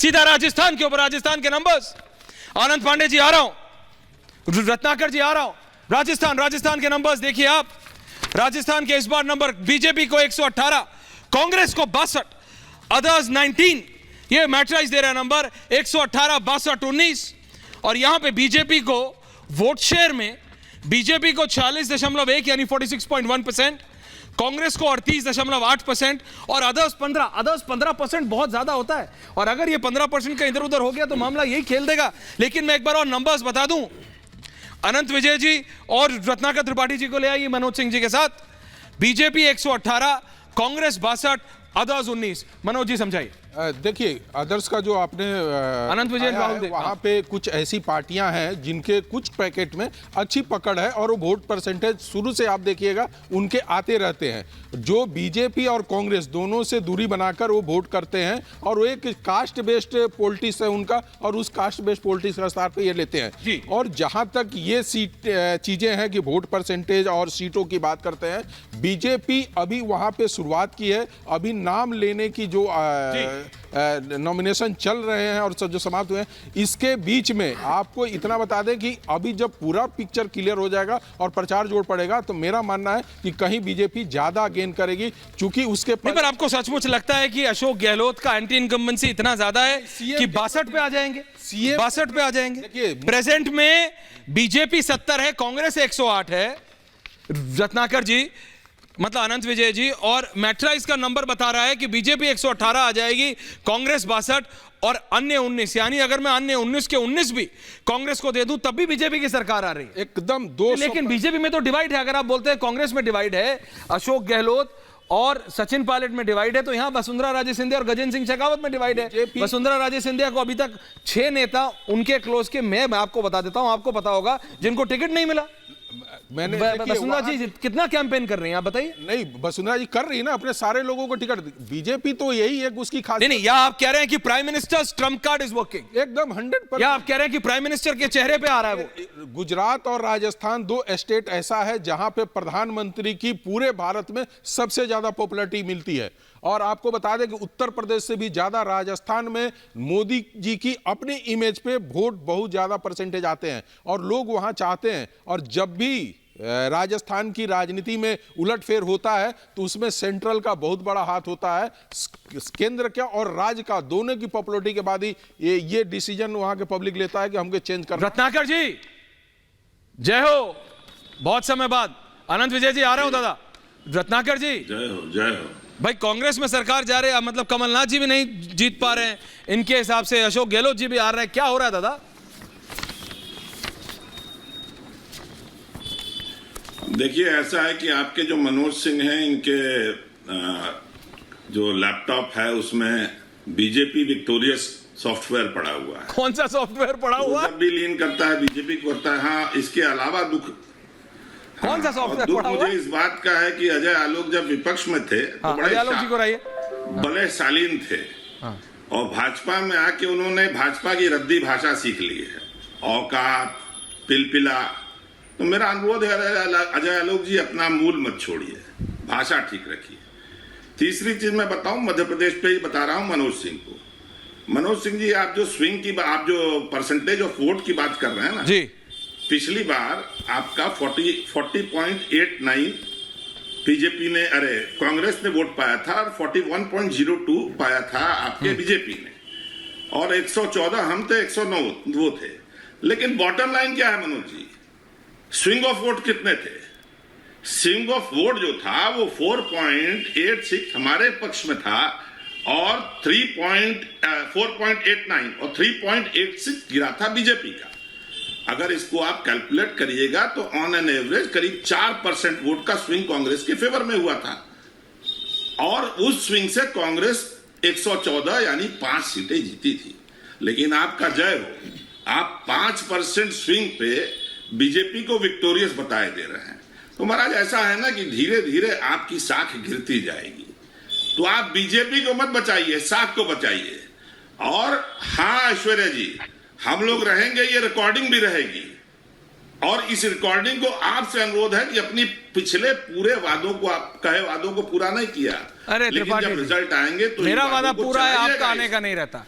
सीधा राजस्थान के ऊपर, राजस्थान के नंबर्स। आनंद पांडे जी आ रहा हूं, रत्नाकर जी आ रहा हूं। राजस्थान के नंबर्स देखिए आप। राजस्थान के इस बार नंबर बीजेपी को 118, कांग्रेस को 62, अदर्स 19। ये मैट्राइज दे रहा है नंबर 118, 62, 19। और यहां पे बीजेपी को वोट शेयर में बीजेपी को 46.1 यानी 46.1%, कांग्रेस को 38.8% और अदर्स 15% बहुत ज्यादा होता है। और अगर ये 15% का इधर उधर हो गया तो मामला यही खेल देगा। लेकिन मैं एक बार और नंबर्स बता दूं, अनंत विजय जी और रत्नाकर त्रिपाठी जी को ले आइए मनोज सिंह जी के साथ। BJP 118, Congress 62, others 19। मनोज जी समझाइए। देखिए, अदर्स का जो आपने अनंत विजय वहाँ पे कुछ ऐसी पार्टियां हैं जिनके कुछ पैकेट में अच्छी पकड़ है और वो वोट परसेंटेज शुरू से आप देखिएगा उनके आते रहते हैं। जो बीजेपी और कांग्रेस दोनों से दूरी बनाकर वो वोट करते हैं और वो एक कास्ट बेस्ड पॉलिटिक्स है उनका, और उस कास्ट बेस्ड पॉलिटिक्स के आधार पे ये लेते हैं। और जहां तक ये चीजें हैं कि वोट परसेंटेज और सीटों की बात करते हैं, बीजेपी अभी वहां पे शुरुआत की है। अभी नाम लेने की जो नॉमिनेशन चल रहे हैं और जो समाप्त हुए हैं, इसके बीच में आपको इतना बता दें कि अभी जब पूरा पिक्चर क्लियर हो जाएगा और प्रचार जोर पड़ेगा तो मेरा मानना है कि कहीं बीजेपी ज्यादा गेन करेगी, क्योंकि उसके पर आपको सचमुच लगता है कि अशोक गहलोत का एंटी इनकम्बेंसी इतना ज्यादा है कि 62 पे आ जाएंगे? 62 पे आ जाएंगे। प्रेजेंट में बीजेपी 70 है, कांग्रेस 108 है। रत्नाकर जी मतलब अनंत विजय जी, और मैट्राइज का नंबर बता रहा है कि बीजेपी 118 आ जाएगी, कांग्रेस 62 और अन्य 19। यानी अगर मैं अन्य 19 के 19 भी कांग्रेस को दे दूं तब भी बीजेपी की सरकार आ रही है एकदम 200। लेकिन बीजेपी में तो डिवाइड है। अगर आप बोलते हैं कांग्रेस में डिवाइड है, अशोक गहलोत और सचिन पायलट में डिवाइड है, तो यहां वसुंधरा राजे सिंधिया और गजेंद्र सिंह शेखावत में डिवाइड है। वसुंधरा राजे सिंधिया को अभी तक 6 नेता उनके क्लोज के मैं आपको बता देता हूं, आपको पता होगा, जिनको टिकट नहीं मिला। मैंने वसुंधरा जी कितना कैंपेन कर रही हैं आप बताइए? नहीं, वसुंधरा जी कर रही है ना, अपने सारे लोगों को टिकट। बीजेपी तो यही है उसकी खासियत। नहीं, या आप कह रहे हैं कि prime minister Trump card is working? एकदम 100%। या आप कह रहे हैं कि प्राइम मिनिस्टर के चेहरे पे आ रहा है वो? गुजरात और राजस्थान 2 स्टेट ऐसा है जहां पे प्रधानमंत्री की पूरे भारत में सबसे ज्यादा पॉपुलैरिटी मिलती है। और आपको बता दें कि उत्तर प्रदेश से भी ज्यादा राजस्थान में मोदी जी की अपनी इमेज पे वोट बहुत ज्यादा परसेंटेज आते हैं और लोग वहां चाहते हैं। और जब भी राजस्थान की राजनीति में उलटफेर होता है तो उसमें सेंट्रल का बहुत बड़ा हाथ होता है। केंद्र का और राज्य का दोनों की पॉपुलैरिटी के बाद ही ये डिसीजन वहां के पब्लिक लेता है कि हमको चेंज करना। रत्नाकर जी जय हो, बहुत समय बाद। अनंत विजय जी आ रहे हो दादा। रत्नाकर जी जय हो, जय हो। भाई कांग्रेस में सरकार जा रहे हैं, मतलब कमलनाथ जी भी नहीं जीत पा रहे हैं इनके हिसाब से, अशोक गहलोत जी भी आ रहे हैं, क्या हो रहा है दादा? देखिए, ऐसा है कि आपके जो मनोज सिंह हैं, इनके जो लैपटॉप है उसमें बीजेपी विक्टोरियस सॉफ्टवेयर पड़ा हुआ है। कौन सा सॉफ्टवेयर पड़ा हुआ है? जब भी लीन करता है बीजेपी को करता है। हाँ, इसके अलावा दुख कौन सा सॉफ्टवेयर दुख पड़ा हुआ मुझे है? इस बात का है कि अजय आलोक जब विपक्ष में थे तो बड़े शालीन थे। और भाजपा में आके उन्होंने भाजपा की रद्दी भाषा सीख ली है, औकात, पिलपिला। तो मेरा अनुरोध है अजय आलोक जी, अपना मूल मत छोड़िए, भाषा ठीक रखिए। तीसरी चीज मैं बताऊं, मध्य प्रदेश पे ही बता रहा हूं मनोज सिंह को। मनोज सिंह जी, आप जो स्विंग की, आप जो परसेंटेज ऑफ वोट की बात कर रहे हैं ना जी, पिछली बार आपका 40.89 बीजेपी ने, अरे कांग्रेस ने वोट पाया था और 41.02 पाया था आपके बीजेपी ने, और 114 हम थे, 109 वो थे। लेकिन बॉटम लाइन क्या है Manoj ji? Swing of vote कितने थे? स्विंग ऑफ वोट जो था वो 4.86 हमारे पक्ष में था और 4.89 और 3.86 गिरा था बीजेपी का। अगर इसको आप कैलकुलेट करिएगा तो ऑन एन एवरेज करीब 4% वोट का स्विंग कांग्रेस के फेवर में हुआ था। और उस स्विंग से कांग्रेस 114 यानी 5 सीटें जीती थी। लेकिन आपका जय हो, आप 5% स्विंग पे बीजेपी को विक्टोरियस बताए दे रहे हैं। तो महाराज ऐसा है ना कि धीरे धीरे आपकी साख गिरती जाएगी। तो आप बीजेपी को मत बचाइए, साख को बचाइए। और हाँ ऐश्वर्या जी, हम लोग रहेंगे, ये रिकॉर्डिंग भी रहेगी। और इस रिकॉर्डिंग को आपसे अनुरोध है कि अपनी पिछले पूरे वादों को, आप कहे वादों को पूरा नहीं किया। अरे लेकिन जब रिजल्ट आएंगे तो मेरा वादा पूरा है, आपका आने का नहीं रहता।